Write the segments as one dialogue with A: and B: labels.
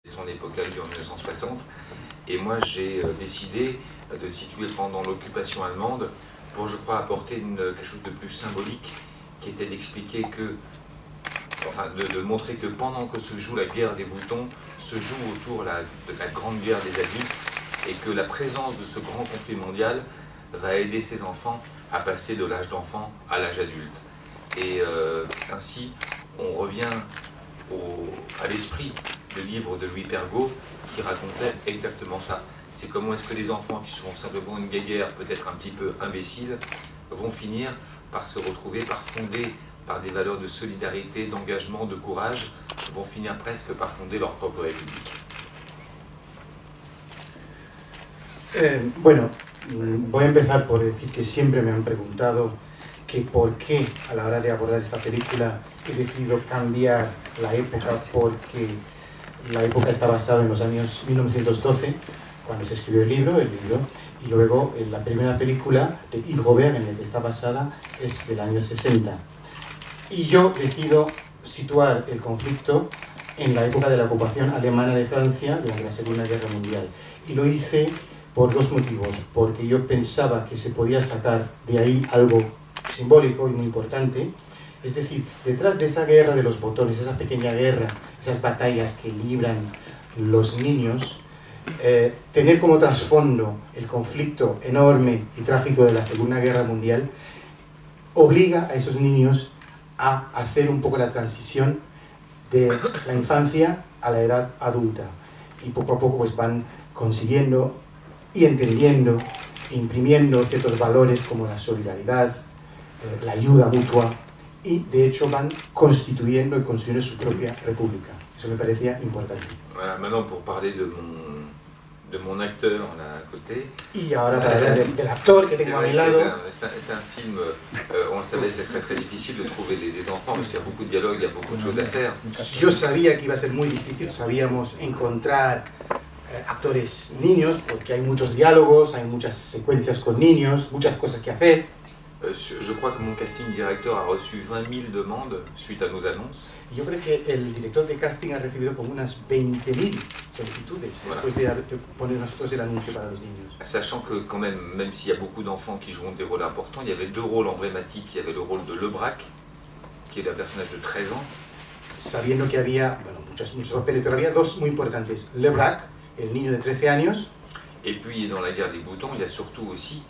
A: Son époque à lui en 1960, et moi j'ai décidé de situer pendant l'occupation allemande pour, je crois, apporter quelque chose de plus symbolique, qui était d'expliquer que, enfin, de montrer que pendant que se joue la guerre des boutons, se joue autour de la grande guerre des adultes, et que la présence de ce grand conflit mondial va aider ces enfants à passer de l'âge d'enfant à l'âge adulte. Et ainsi, on revient à l'esprit du livre de Louis Pergaud qui racontait exactement ça. C'est comment est-ce que les enfants qui sont simplement une guéguerre, peut-être un petit peu imbéciles, vont finir par se retrouver, par fonder, par des valeurs de solidarité, d'engagement, de courage, vont finir presque par fonder leur propre république.
B: Bueno, voy a empezar por decir que siempre me han preguntado que por qué a la hora de abordar esta película he decidido cambiar la época, porque la época está basada en los años 1912, cuando se escribió el libro, y luego la primera película de Yves Robert en la que está basada es del año 60. Y yo decido situar el conflicto en la época de la ocupación alemana de Francia durante la Segunda Guerra Mundial. Y lo hice por dos motivos, porque yo pensaba que se podía sacar de ahí algo simbólico y muy importante. Es decir, detrás de esa guerra de los botones, esa pequeña guerra, esas batallas que libran los niños, tener como trasfondo el conflicto enorme y trágico de la Segunda Guerra Mundial obliga a esos niños a hacer un poco la transición de la infancia a la edad adulta. Y poco a poco pues van consiguiendo y entendiendo, imprimiendo ciertos valores como la solidaridad, la ayuda mutua, y de hecho van constituyendo y construyendo su propia república. Eso me parecía importante.
A: Voilà, maintenant pour parler de mon acteur là à côté.
B: Y ahora para hablar del actor que tengo a mi lado.
A: C'est un film, on le savait, ce serait très difficile de trouver des enfants parce qu'il y a beaucoup de dialogues, il y a beaucoup de choses à faire.
B: Yo sabía que iba a ser muy difícil, sabíamos encontrar actores niños porque hay muchos diálogos, hay muchas secuencias con niños, muchas cosas que hacer.
A: Je crois que mon casting directeur a reçu 20 000 demandes suite à nos annonces.
B: Yo creo que el director de casting ha recibido como unas 20.000 solicitudes después de poner nosotros el anuncio para los niños.
A: Sachant que quand même s'il y a beaucoup d'enfants qui jouent des rôles importants, il y avait deux rôles emblématiques. Il y avait le rôle de Lebrac, qui est un personnage de 13 ans.
B: Sabiendo que había, bueno, muchos papeles, pero había dos muy importantes. Lebrac, el niño de 13 años.
A: Et puis dans la guerre des boutons, il y a surtout aussi,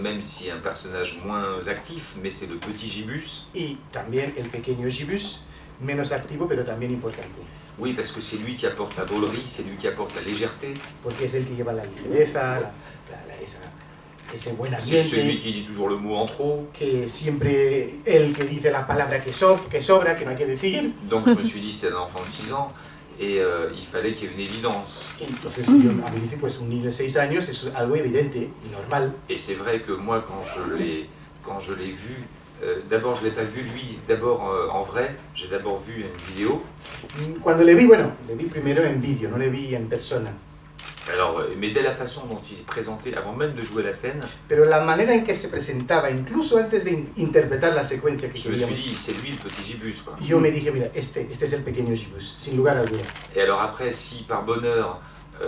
A: même si un personnage moins actif, mais c'est le petit Gibus.
B: Y también el pequeño Gibus, menos activo, pero también importante.
A: Oui, parce que c'est lui qui apporte la drôlerie, c'est lui qui apporte la légèreté.
B: Porque es el que lleva la ligereza, ese buen ambiente.
A: C'est celui qui dit toujours le mot en trop.
B: Que siempre el que dice la palabra que sobra, que no hay que decir.
A: Donc je me suis dit, c'est un enfant de 6 ans. Et il fallait qu'il y ait une évidence.
B: Entonces yo a mí dice, pues un niño de 6 años es algo evidente y normal.
A: Et c'est vrai que moi quand je l'ai vu, d'abord je l'ai pas vu lui, d'abord en vrai, j'ai d'abord vu une vidéo.
B: Cuando le vi, bueno, le vi primero en vídeo, no le vi en persona.
A: Alors, mais dès la façon dont il s'est présenté, avant même de jouer la scène,
B: pero la manera en que se presentaba, incluso antes de interpretar la secuencia que
A: je me suis dit, c'est lui le petit Gibus, quoi.
B: Yo me dije, mira, este es el pequeño Gibus, sin lugar a duda.
A: Et alors après, si par bonheur,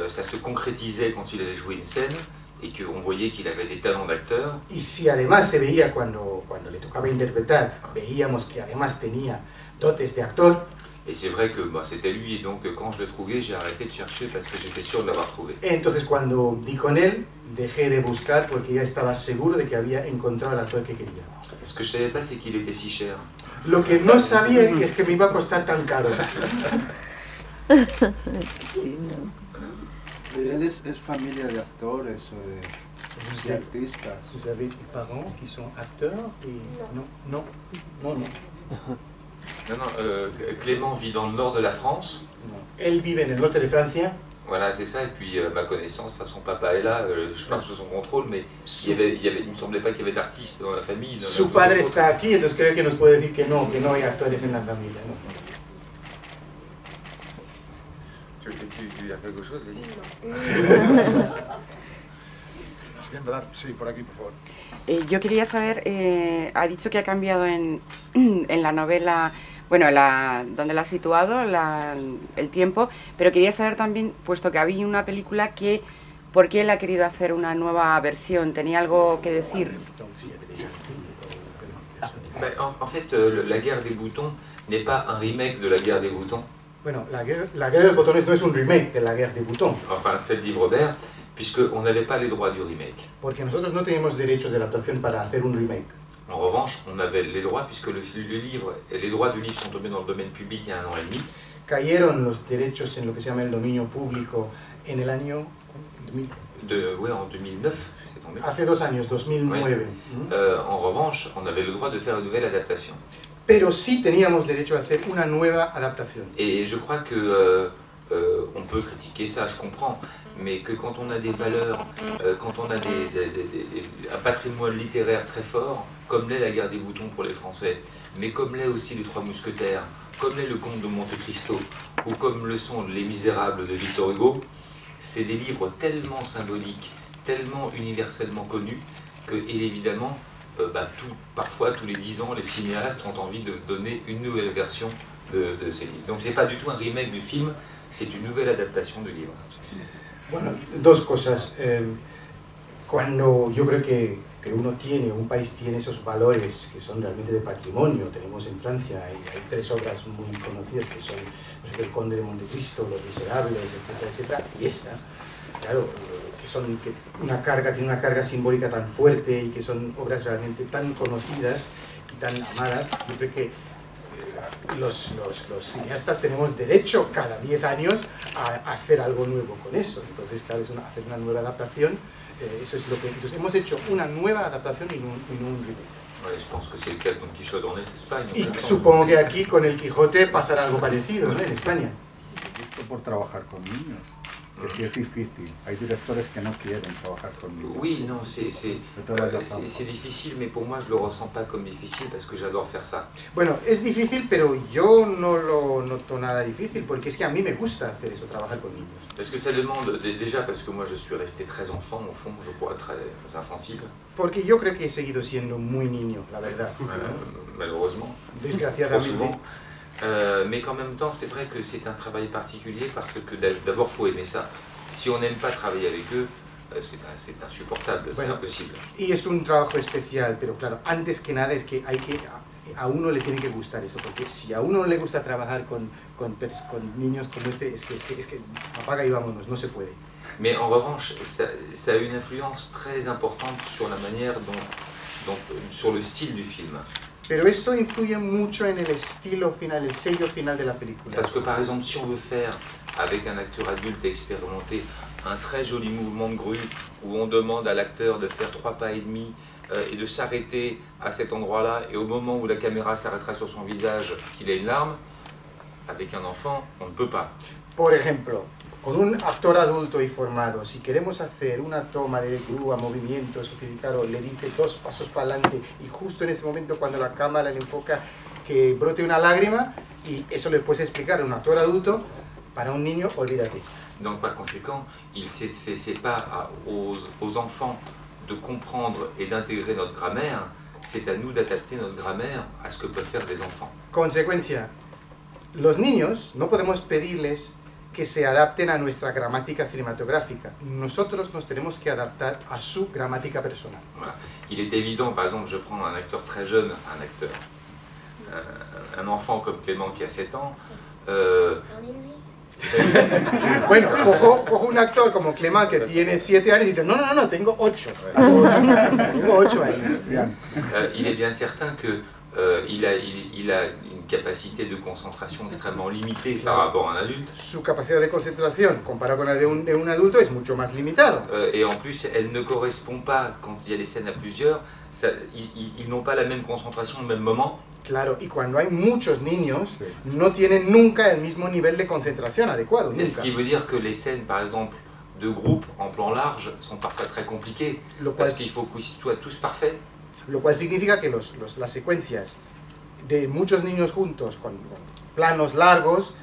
A: ça se concrétisait quand il allait jouer une scène, et qu'on voyait qu'il avait des talents d'acteur.
B: Y si además se veía cuando le tocaba interpretar, veíamos que además tenía dotes de actor.
A: Et c'est vrai que c'était lui, et donc quand je l'ai trouvé, j'ai arrêté de chercher parce que j'étais sûr de l'avoir trouvé.
B: Entonces cuando di con él, dejé de buscar porque ya estaba seguro de que había encontrado el actor que quería.
A: Ce que je savais pas, c'est qu'il était si cher.
B: Lo que no sabía es que me iba a costar tan caro.
C: Él es familia de actores o de artistas.
B: Vous avez des parents qui sont acteurs et... Non.
A: Non, Clément vit dans le nord de la France.
B: Él vive en el norte de Francia.
A: Voilà, c'est ça. Et puis, ma connaissance, son papa est là, je parle sous son contrôle, mais il me semblait pas qu'il y avait d'artistes dans la famille.
B: Su padre está aquí, entonces creo que nos puede decir que no hay actores en la familia. ¿No?
A: Tu veux dire quelque chose? Vas-y.
D: Si quieren empezar, sí, por aquí, por favor.
E: Yo quería saber, ha dicho que ha cambiado en la novela bueno, dónde la ha situado, el tiempo, pero quería saber también, puesto que había una película que, ¿por qué él ha querido hacer una nueva versión? ¿Tenía algo que decir?
A: En fait, La guerre des boutons n'est pas un remake de La guerre des boutons.
B: Bueno, la guerra de los botones no es un remake de La guerra des boutons.
A: Enfin, celle d'Yves Robert, puisqu'on n'avait pas les droits du remake.
B: Porque nosotros no teníamos derechos de adaptación para hacer un remake.
A: En revanche, on avait les droits, puisque le livre, les droits du livre sont tombés dans le domaine public il y a 1 an et demi.
B: Cayeron los derechos en lo que se llama el dominio público en el año...
A: Oui, en 2009, c'est tombé.
B: Hace 2 años, 2009.
A: Oui. En revanche, on avait le droit de faire une nouvelle adaptation.
B: Pero sí teníamos derecho a hacer una nueva adaptación.
A: Et je crois que on peut critiquer ça, je comprends, mais que quand on a des valeurs, quand on a un patrimoine littéraire très fort, comme l'est La guerre des boutons pour les Français, mais comme l'est aussi Les Trois Mousquetaires, comme l'est Le Comte de Monte Cristo, ou comme le sont Les Misérables de Victor Hugo, c'est des livres tellement symboliques, tellement universellement connus, que, et évidemment, parfois, tous les 10 ans, les cinéastes ont envie de donner une nouvelle version de ces livres. Donc c'est pas du tout un remake du film, c'est une nouvelle adaptation du livre.
B: Bueno, 2 cosas. Cuando yo creo que uno tiene, un país tiene esos valores que son realmente de patrimonio, tenemos en Francia, hay 3 obras muy conocidas que son, por ejemplo, El Conde de Montecristo, Los Miserables, etcétera, etcétera, y esta, claro, que tiene una carga simbólica tan fuerte y que son obras realmente tan conocidas y tan amadas. Yo creo que los cineastas tenemos derecho cada 10 años a hacer algo nuevo con eso. Entonces, claro, hacer una nueva adaptación, eso es lo que... Entonces, hemos hecho una nueva adaptación y no un remake.
A: Ouais, je pense que c'est le cas de Don Quijote en Espagne.
B: Y supongo que aquí con El Quijote pasará algo parecido, ¿no? En España.
C: Justo por trabajar con niños, que sí es difícil. Hay directores que no quieren trabajar con niños.
A: Oui, non, c'est difficile, mais pour moi je le ressens pas comme difficile parce que j'adore faire ça.
B: Bueno, es difícil, pero yo no lo noto nada difícil, porque es que a mí me gusta hacer eso, trabajar con niños.
A: Parce que ça demande, déjà parce que moi je suis resté très enfant, au fond, je crois, très infantile.
B: Porque yo creo que he seguido siendo muy niño, la verdad.
A: Malheureusement.
B: Desgraciadamente.
A: Mais qu'en même temps, c'est vrai que c'est un travail particulier parce que d'abord, il faut aimer ça. Si on n'aime pas travailler avec eux, c'est insupportable, bueno, c'est imposible.
B: Y es un trabajo especial, pero claro, antes que nada es que a uno le tiene que gustar eso, porque si a uno no le gusta trabajar con niños como este, es que apaga y vámonos, no se puede.
A: Mais en revanche, ça a une influence très importante sur la manière sur le style du film.
B: Pero eso influye mucho en el estilo final, el sello final de la película.
A: Parce que par exemple, si on veut faire, avec un acteur adulte expérimenté, un très joli mouvement de grue, où on demande à l'acteur de faire 3 pas et demi, et de s'arrêter à cet endroit-là, et au moment où la caméra s'arrêtera sur son visage, qu'il ait une larme, avec un enfant, on ne peut pas.
B: Por ejemplo, con un actor adulto y formado, si queremos hacer una toma de grúa, movimientos, claro, le dice 2 pasos para adelante y justo en ese momento cuando la cámara le enfoca que brote una lágrima, y eso le puedes explicar a un actor adulto, para un niño, olvídate.
A: Donc par conséquent, c'est pas aux enfants de comprendre et d'intégrer notre grammaire, c'est à nous d'adapter notre grammaire à ce que peuvent faire des enfants.
B: Consecuencia, los niños no podemos pedirles que se adapten a nuestra gramática cinematográfica. Nosotros nos tenemos que adaptar a su gramática personal.
A: Voilà. Il est évident, par exemple, je prends un acteur très jeune, enfin un acteur, un enfant comme Clément qui a 7 ans.
B: Bueno, cojo un actor como Clément que tiene 7 años y dice, no, tengo 8. Tengo 8 años.
A: Il est bien certain que il a une capacité de concentration extrêmement limitée par rapport à un adulte.
B: Su capacidad de concentración comparado con la de un adulto es mucho más limitado.
A: Et en plus, elle ne correspond pas, quand il y a des scènes à plusieurs, ils n'ont pas la même concentration au même moment.
B: Claro, y cuando hay muchos niños, no tienen nunca el mismo nivel de concentración adecuado. Nunca.
A: Ce qui veut dire que les scènes, par exemple, de groupe en plan large, sont parfois très compliquées, parce qu'il faut qu'ils soient tous parfaits.
B: Lo cual significa que las secuencias de muchos niños juntos con planos largos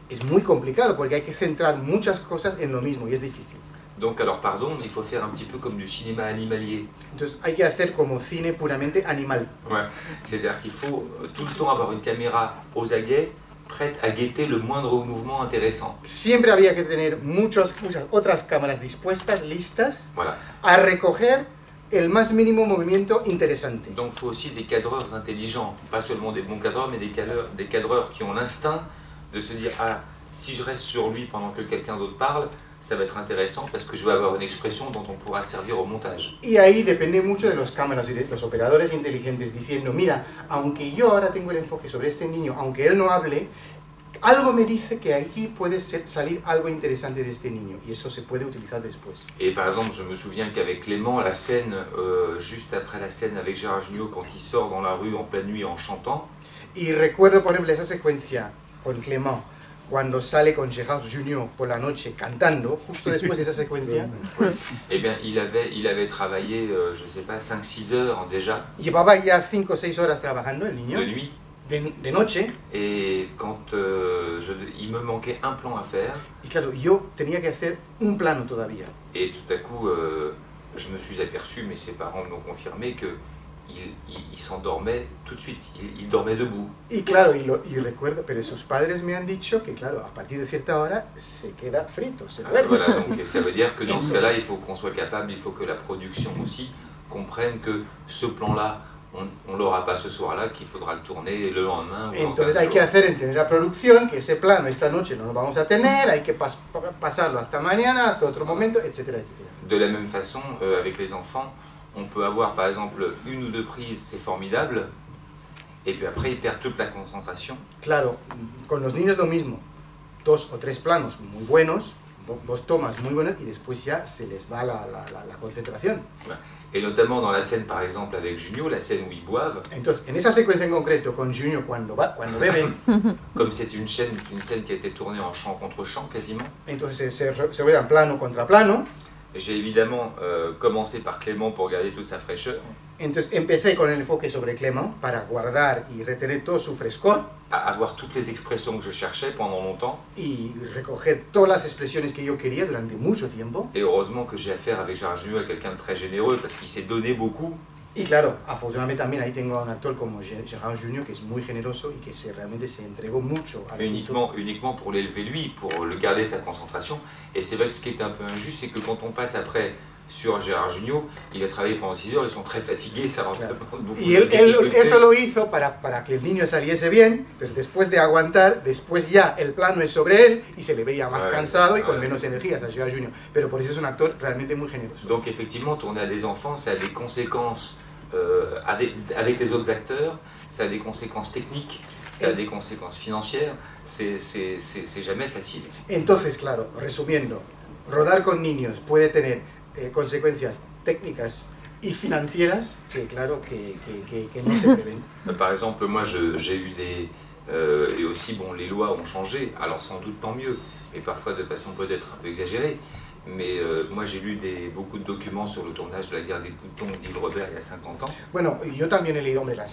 B: es muy complicado porque hay que centrar muchas cosas en lo mismo y es difícil.
A: Donc, alors pardon, mais il faut faire un petit peu comme du cinéma animalier.
B: Entonces hay que hacer como cine puramente animal.
A: Ouais. C'est-à-dire qu'il faut tout le temps avoir une caméra aux aguets, prête à guetter le moindre mouvement intéressant.
B: Siempre había que tener muchas otras cámaras dispuestas, listas,
A: Voilà.
B: a recoger el más mínimo movimiento interesante.
A: Donc il faut aussi des cadreurs intelligents, pas seulement des bons cadreurs, mais des cadreurs qui ont l'instinct de se dire « Ah, si je reste sur lui pendant que quelqu'un d'autre parle, ça va être intéressant parce que je vais avoir une expression dont on pourra servir au montage. »
B: Y ahí depende mucho de los cámaras y de los operadores inteligentes diciendo, mira, aunque yo ahora tengo el enfoque sobre este niño, aunque él no hable, algo me dice que aquí puede salir algo interesante de este niño y eso se puede utilizar después.
A: Et par exemple, je me souviens qu'avec Clément, la scène, juste après la scène avec Gérard Jugnot, quand il sort dans la rue en pleine nuit en chantant,
B: Y recuerdo, por ejemplo, esa secuencia con Clément, cuando sale con Gérard Jugnot por la noche cantando, justo después de esa secuencia,
A: eh bien, il avait travaillé, je ne sais pas, 5-6 heures déjà
B: llevaba ya 5 o 6 horas trabajando el niño,
A: de nuit.
B: de noche,
A: Et quand il me manquait un plan à faire,
B: y claro, yo tenía que hacer un plano todavía.
A: et tout à coup, je me suis aperçu, mais ses parents me l'ont confirmé, qu'il s'endormait tout de suite, il dormait debout.
B: Y claro, y recuerdo, pero sus padres me han dicho que claro, a partir de cierta hora se queda frito, se duerme.
A: Voilà, donc ça veut dire que dans ce cas-là, il faut qu'on soit capable, il faut que la production aussi comprenne que ce plan-là, on ne l'aura pas ce soir-là, qu'il faudra le tourner le lendemain. Ou
B: Entonces hay que hacer entender la producción que ese plano esta noche no lo vamos a tener, hay que pasarlo hasta mañana, hasta otro momento, etcétera, etcétera.
A: De la même façon, avec les enfants, on peut avoir par exemple une ou deux prises, c'est formidable, et puis après ils perdent toute la concentration.
B: Claro, con los niños lo mismo, 2 o 3 planos muy buenos, 2 tomas muy buenas y después ya se les va la concentración.
A: Et notamment dans la scène par exemple avec Junio, la scène où ils boivent.
B: Entonces, en esa secuencia en concreto con Junio cuando beben,
A: Comme c'est une scène qui a été tournée en chant contre chant quasiment,
B: entonces se vean plano contra plano.
A: j'ai évidemment commencé par Clément pour garder toute sa fraîcheur.
B: Entonces empecé con el enfoque sobre Clément para guardar y retener todo su frescor
A: À avoir toutes les expressions que je cherchais pendant longtemps.
B: y recoger todas las expresiones que yo quería durante mucho tiempo.
A: Et heureusement que j'ai affaire avec Gérard Jugnot à quelqu'un de très généreux parce qu'il s'est donné beaucoup.
B: Y claro, afortunadamente también ahí tengo a un actor como Gérard Jugnot que es muy generoso y que realmente se entregó mucho al asunto.
A: Uniquement pour l'élever lui, pour le garder sa concentration. Et c'est vrai que ce qui est un peu injuste, c'est que quand on passe après sur Gérard Jugnot, il a travaillé pendant 6 heures, ils sont très fatigués, ça leur demande beaucoup
B: Y
A: de difficultés.
B: eso lo hizo para que el niño saliese bien, pues después de aguantar, después ya el plano es sobre él y se le veía más cansado y con menos energías a Gérard Jugnot. Pero por eso es un actor realmente muy generoso.
A: Donc effectivement, tourner à des enfants, ça a des conséquences avec les autres acteurs, ça a des conséquences techniques, ça a des conséquences financières, c'est jamais facile.
B: Entonces, claro, resumiendo, rodar con niños puede tener consecuencias técnicas y financieras que claro que no se prevén.
A: Par exemple, moi j'ai eu des... et aussi, bon, les lois ont changé, alors sans doute tant mieux, mais parfois de façon peut-être un peu exagérée. Mais moi j'ai lu beaucoup de documents sur le tournage de La Guerre des Boutons d'Yves Robert il y a 50 ans.
B: Bueno, yo también he leído, hombre, las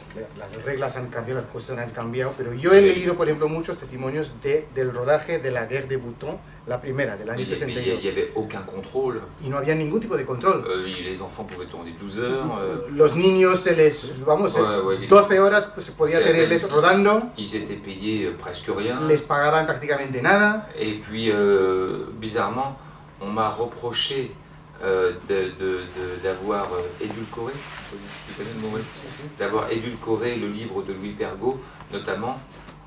B: reglas han cambiado, las cosas han cambiado, pero yo he leído, por ejemplo, muchos testimonios del rodaje de La Guerre des Boutons, la primera, del año 62.
A: Il n'y avait aucun contrôle.
B: Y no había ningún tipo de control.
A: Les enfants pouvaient tourner 12 heures.
B: Los niños se les, vamos, 12 horas pues, se podía tenerles rodando.
A: Ils étaient payés presque rien.
B: Les pagaban prácticamente nada.
A: Et puis, bizarrement, on m'a reproché d'avoir édulcoré, tu connais le mot, d'avoir édulcoré le livre de Louis Pergaud, notamment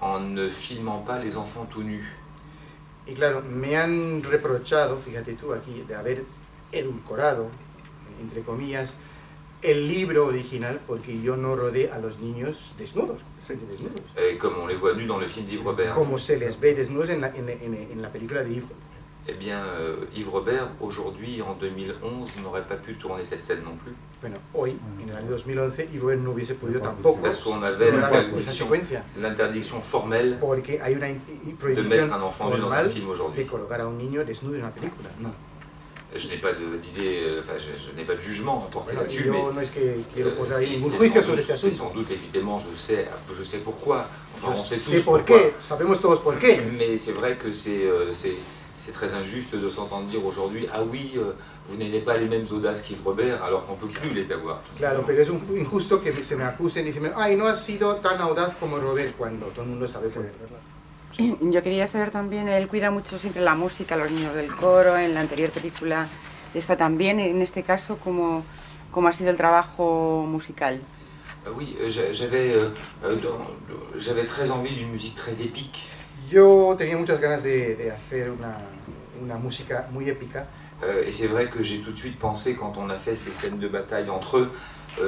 A: en ne filmant pas les enfants tout nus.
B: Y claro, me han reprochado, fíjate tú aquí, de haber edulcorado, entre comillas, el libro original porque yo no rodé a los niños desnudos.
A: Comme on les voit nus dans le film d'Yves Robert.
B: Como se les ve desnudos en la película de Yves.
A: Eh bien, Yves Robert, aujourd'hui, en 2011, n'aurait pas pu tourner cette scène non plus.
B: Bueno, hoy, en el año 2011, Yves Robert no hubiese podido tampoco
A: Parce qu'on avait
B: esa
A: l'interdiction formelle
B: porque hay una
A: de
B: prohibición
A: mettre un enfant nu dans un film
B: de
A: aujourd'hui.
B: colocar a un niño desnudo en una película. No.
A: Je n'ai pas d'idée, enfin, je n'ai pas de jugement à porter
B: Bueno,
A: là-dessus,
B: yo
A: mais
B: no es que quiero poner ahí ningún
A: c'est
B: juicio
A: sans
B: sobre
A: doute-
B: este
A: c'est
B: asunto.
A: sans doute, évidemment, je sais pourquoi. Enfin, on sait
B: Sé
A: tous
B: por
A: pourquoi.
B: qué, sabemos todos por qué.
A: Mais c'est vrai que c'est très injuste de s'entendre dire aujourd'hui, ah oui, vous n'avez pas les mêmes audaces qu'Yves Robert, alors qu'on ne peut plus les avoir.
B: Claro, pero es injusto que se me acusen y dicen, ay, no has sido tan audaz como Robert, cuando todo el mundo sabe por qué, ¿verdad?
E: Yo quería saber también, él cuida mucho siempre la música, los niños del coro, en la anterior película está también, en este caso, ¿cómo ha sido el trabajo musical?
A: Oui, j'avais très envie d'une musique très épique.
B: Yo tenía muchas ganas de hacer una música muy épica.
A: Et c'est vrai que j'ai tout de suite pensé, quand on a fait ces scènes de bataille entre eux,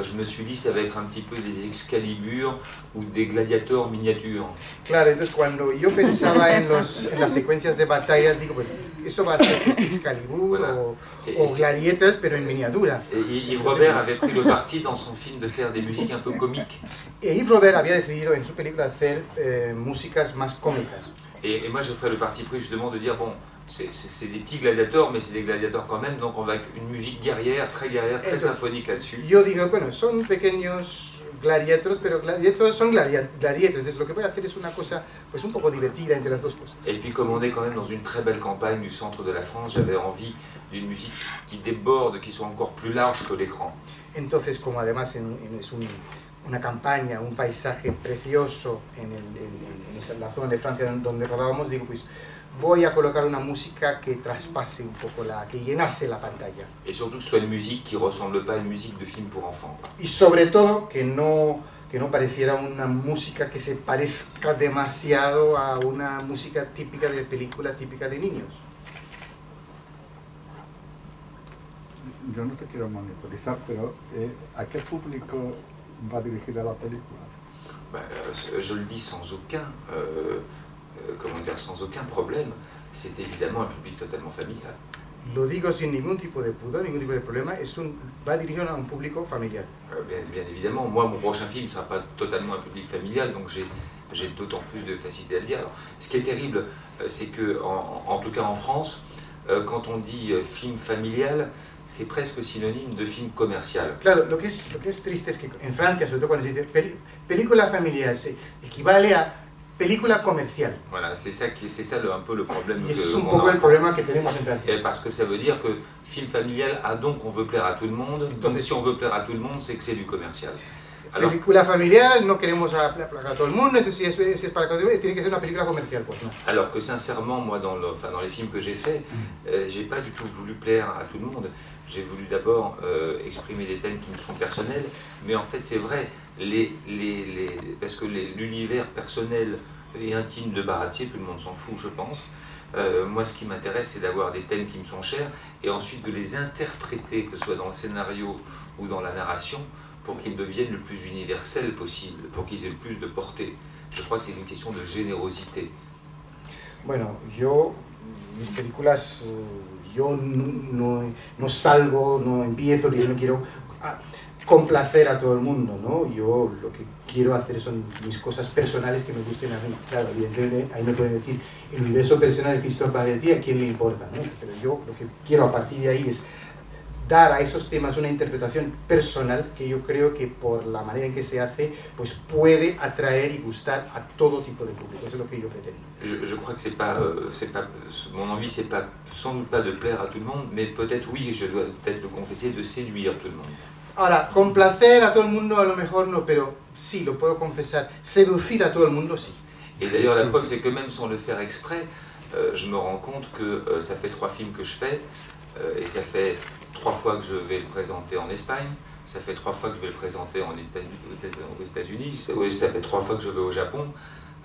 A: je me suis dit ça va être un petit peu des Excalibur ou des gladiators miniatures.
B: Claro, entonces cuando yo pensaba en las secuencias de batallas, digo, bueno, eso va a ser Excalibur
A: Voilà.
B: o gladiators, pero en miniatura.
A: Et Yves Robert avait pris le parti dans son film de faire des musiques un peu comiques.
B: Et Yves Robert había decidido en su película hacer músicas más cómicas.
A: Et moi je ferais le parti pris justement de dire, bon, c'est des petits gladiators, mais c'est des gladiators quand même, donc on va avec une musique guerrière, très symphonique là-dessus.
B: Yo digo, bueno, son pequeños gladiators, pero gladiators son gladiators, entonces lo que voy a hacer es una cosa pues un poco divertida entre las dos cosas.
A: Et puis comme on est quand même dans une très belle campagne du centre de la France, j'avais envie d'une musique qui déborde, qui soit encore plus large que l'écran.
B: Entonces, como además es una campaña, un paisaje precioso en la zona de Francia donde rodábamos, digo, pues voy a colocar una música que traspase un poco, que llenase la pantalla.
A: Et surtout que ce soit une musique qui ne ressemble pas à une musique de film pour enfants.
B: Y sobre todo que no pareciera una música que se parezca demasiado a una música típica de película típica de niños.
C: Yo no te quiero monopolizar, pero ¿a qué público va dirigida la película?
A: Je le dis sans sans aucun problème, c'est évidemment un public totalement familial.
B: Lo digo sin ningún tipo de pudor, ningún tipo de problema, va dirigido a un público familiar.
A: Bien évidemment, moi mon prochain film ne sera pas totalement un public familial, donc j'ai d'autant plus de facilité à le dire. Alors, ce qui est terrible, c'est que, en tout cas en France, quand on dit film familial, c'est presque synonyme de film commercial.
B: Claro, lo que es triste es que en Francia, sobre todo cuando se dice película familiar, se equivale a película comercial.
A: Voilà, c'est ça un peu le problème.
B: Y es un poco el problema que tenemos en Francia.
A: Parce que ça veut dire que film familial, donc on veut plaire à tout le monde.
B: Entonces,
A: donc si on veut plaire à tout le monde, c'est que c'est du commercial. Alors,
B: película familiar, no queremos aplacar a todo el mundo, entonces si es para todo el mundo, tiene que ser una película comercial, pues no.
A: Alors que sincèrement, moi dans les films que j'ai faits, j'ai pas du tout voulu plaire à tout le monde. J'ai voulu d'abord exprimer des thèmes qui me sont personnels, mais en fait c'est vrai, parce que l'univers personnel et intime de Baratier, tout le monde s'en fout je pense. Moi ce qui m'intéresse c'est d'avoir des thèmes qui me sont chers et ensuite de les interpréter, que ce soit dans le scénario ou dans la narration, pour qu'ils deviennent le plus universels possible, pour qu'ils aient le plus de portée. Je crois que c'est une question de générosité.
B: Bueno, mis películas, yo no salgo, no empiezo, yo no quiero complacer a todo el mundo, ¿no? Yo lo que quiero hacer son mis cosas personales que me gusten a mí. Claro, evidentemente ahí me pueden decir el universo personal de Christophe Baratier, ¿a quién le importa, no? Pero yo lo que quiero a partir de ahí es dar a esos temas una interpretación personal que yo creo que por la manera en que se hace pues puede atraer y gustar a todo tipo de público. Eso es lo que yo pretendo.
A: Je crois que mon envie c'est sans doute pas de plaire à tout le monde, mais peut-être oui, je dois peut-être le confesser, de séduire tout le monde.
B: Ahora, complacer a todo el mundo a lo mejor no, pero sí, lo puedo confesar, seducir a todo el mundo sí.
A: Et d'ailleurs la preuve c'est que même sans le faire exprès, je me rends compte que ça fait 3 films que je fais, et ça fait 3 fois que je vais le présenter en Espagne, ça fait 3 fois que je vais le présenter aux États-Unis, ça fait 3 fois que je vais au Japon.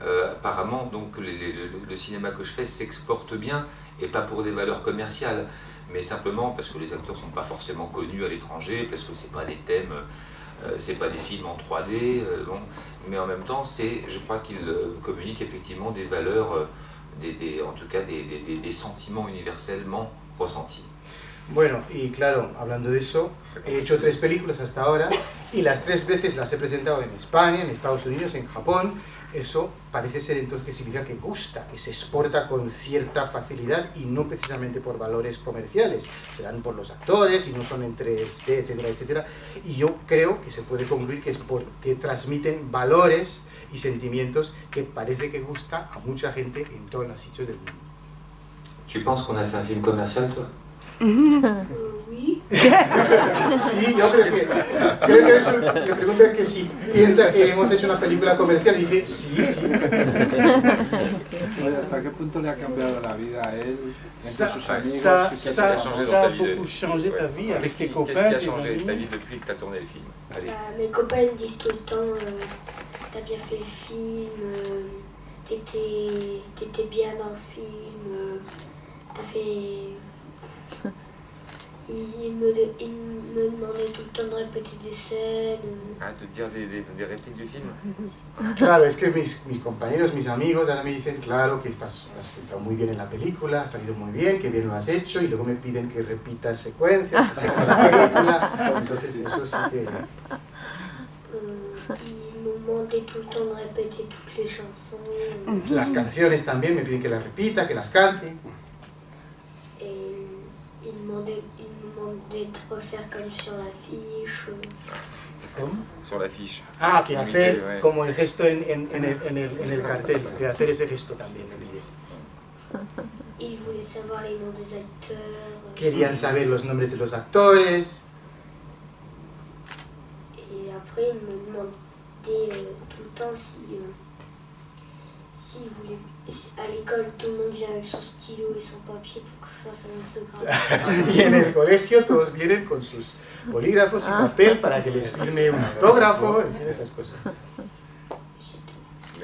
A: Apparemment, donc le cinéma que je fais s'exporte bien, et pas pour des valeurs commerciales, mais simplement parce que les acteurs ne sont pas forcément connus à l'étranger, parce que c'est pas des thèmes, c'est pas des films en 3D, bon, mais en même temps, je crois qu'ils communiquent effectivement des valeurs, en tout cas des sentiments universellement ressentis.
B: Bueno, y claro, hablando de eso, he hecho 3 películas hasta ahora y las 3 veces las he presentado en España, en Estados Unidos, en Japón. Eso parece ser entonces que significa que gusta, que se exporta con cierta facilidad y no precisamente por valores comerciales. Serán por los actores y no son en 3D, etcétera, etcétera. Y yo creo que se puede concluir que es porque transmiten valores y sentimientos que parece que gusta a mucha gente en todos los sitios del mundo.
A: Tu penses qu'on a fait un film commercial, toi?
F: Oui.
B: Sí, yo creo que eso, le pregunto que si piensa que hemos hecho una película comercial y dice sí, sí.
G: Oye, ¿hasta qué punto le ha cambiado la vida a él, entre sus amigos?
B: Ça
A: ça
B: a beaucoup changé ta vie avec tes copains,
A: Qu'est-ce qui a
B: tes
A: changé ta
B: amis.
A: vie depuis que tu as tourné le film? Allez.
F: Mes copains me disent tout le temps t'as bien fait le film, t'étais bien dans le film, t'as fait. Il me demandait tout le temps de répéter des scènes.
A: Ah, de dire des répliques du film?
B: Claro, es que mis compañeros, mis amigos ahora me dicen, claro, que has estado muy bien en la película, has salido muy bien, que bien lo has hecho, y luego me piden que repitas secuencias, que sepa la película, entonces eso sí que...
F: Il me demandait tout le temps de répéter toutes les chansons.
B: Las canciones también me piden que las repita, que las cante.
F: Et il me demandait de refaire comme sur l'affiche.
B: ¿Cómo?
A: Sur l'affiche.
B: Ah, que hacer
A: Ouais.
B: como el gesto en el cartel, que hacer ese gesto también me pide.
F: Il voulait savoir les noms des acteurs.
B: Querían saber los nombres de los actores.
F: Et après, il me demandait tout le temps si à l'école tout le monde vient avec son stylo et son papier pour que je fasse un autographe.
B: Y en el colegio todos vienen con sus bolígrafos y papel para que les firme un autógrafo, en fin, esas cosas.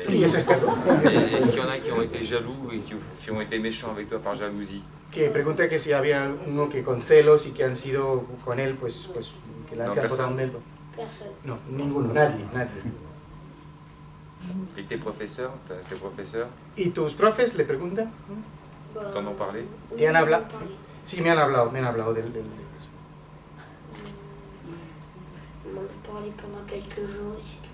B: Y eso es todo.
A: Est-ce qu'il y en a qui ont été jaloux et qui ont été méchants avec toi par jalousie?
B: Que pregunta que si había uno que con celos y que han sido con él, pues que le han
A: No,
B: botado un dedo.
F: Personne.
B: No, ninguno, nadie.
A: Et tes professeurs?
B: ¿Y tus profes le preguntan?
F: Bah,
A: T'en ont parlé?
B: ¿Te han
F: on en a
B: hablado?
F: parlé.
B: Sí, me han hablado de eso.
F: On en a parlé pendant quelques jours et c'est tout.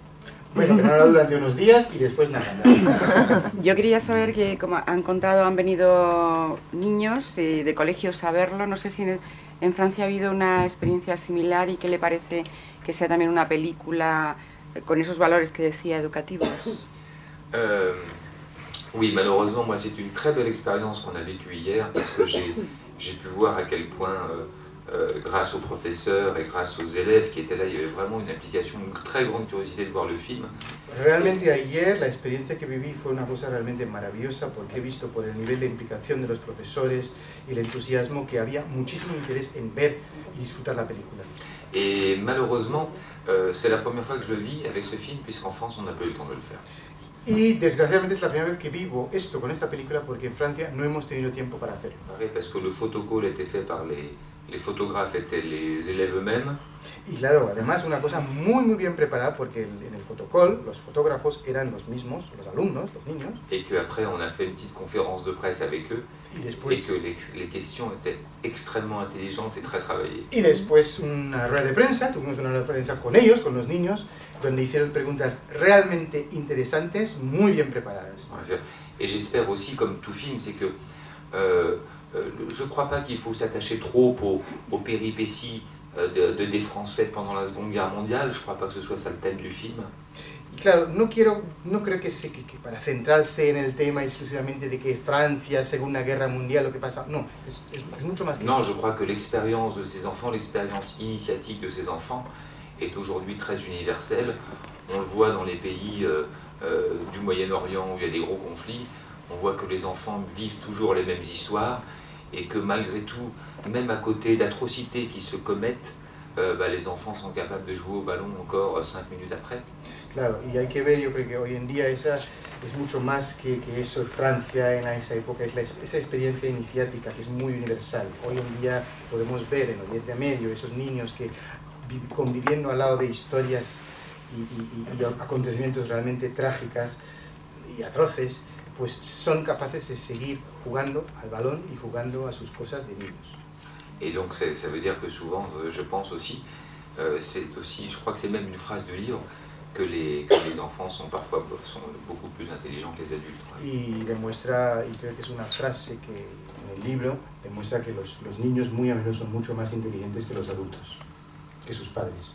B: Bueno, que me han hablado durante unos días y después nada.
E: Yo quería saber que, como han contado, han venido niños de colegios a verlo. No sé si en Francia ha habido una experiencia similar y qué le parece que sea también una película con esos valores que decía educativos.
A: Oui, malheureusement, moi, c'est une très belle expérience qu'on a vécue hier parce que j'ai pu voir à quel point, grâce aux professeurs et grâce aux élèves qui étaient là, il y avait vraiment une implication, une très grande curiosité de voir le film.
B: Realmente ayer la experiencia que viví fue una cosa realmente maravillosa porque he visto por el nivel de implicación de los profesores y el entusiasmo que había muchísimo interés en ver y disfrutar la película.
A: Et malheureusement, c'est la première fois que je le vis avec ce film puisqu'en France, on n'a pas eu le temps de le faire.
B: Y desgraciadamente es la primera vez que vivo esto con esta película porque en Francia no hemos tenido tiempo para hacerlo.
A: Parce que le photocall était fait par les photographes, étaient les élèves eux-mêmes.
B: Y claro, además una cosa muy bien preparada porque en el fotocall los fotógrafos eran los mismos, los alumnos, los niños.
A: Et qu'après on a fait une petite conférence de presse avec eux.
B: Y después,
A: et que les questions étaient extrêmement intelligentes et très travaillées.
B: Y después una rueda de prensa, tuvimos una rueda de prensa con ellos, con los niños, donde hicieron preguntas realmente interesantes, muy bien preparadas.
A: Et j'espère aussi, comme tout film, c'est que je ne crois pas qu'il faut s'attacher trop aux péripéties des Français pendant la Seconde Guerre mondiale. Je ne crois pas que ce soit ça le thème du film.
B: Y claro, no creo que para centrarse en el tema exclusivamente de que Francia, Segunda Guerra Mundial, lo que pasa, no, es mucho más que
A: non,
B: eso.
A: je crois que l'expérience de ces enfants, l'expérience initiatique de ces enfants est aujourd'hui très universelle. On le voit dans les pays du Moyen-Orient où il y a des gros conflits. On voit que les enfants vivent toujours les mêmes histoires et que malgré tout, même à côté d'atrocités qui se commettent, les enfants sont capables de jouer au ballon encore 5 minutes après.
B: Claro, y hay que ver, yo creo que hoy en día esa es mucho más que eso, Francia en esa época, es esa experiencia iniciática que es muy universal. Hoy en día podemos ver en Oriente Medio esos niños que conviviendo al lado de historias y acontecimientos realmente trágicas y atroces, pues son capaces de seguir jugando al balón y jugando a sus cosas de niños.
A: Et donc ça veut dire que souvent, je pense aussi, je crois que c'est même une phrase du livre, que les enfants sont beaucoup plus intelligents que les adultes.
B: Y demuestra, y creo que es una frase que en el libro demuestra que los niños muy a menudo son mucho más inteligentes que los adultos, que sus padres.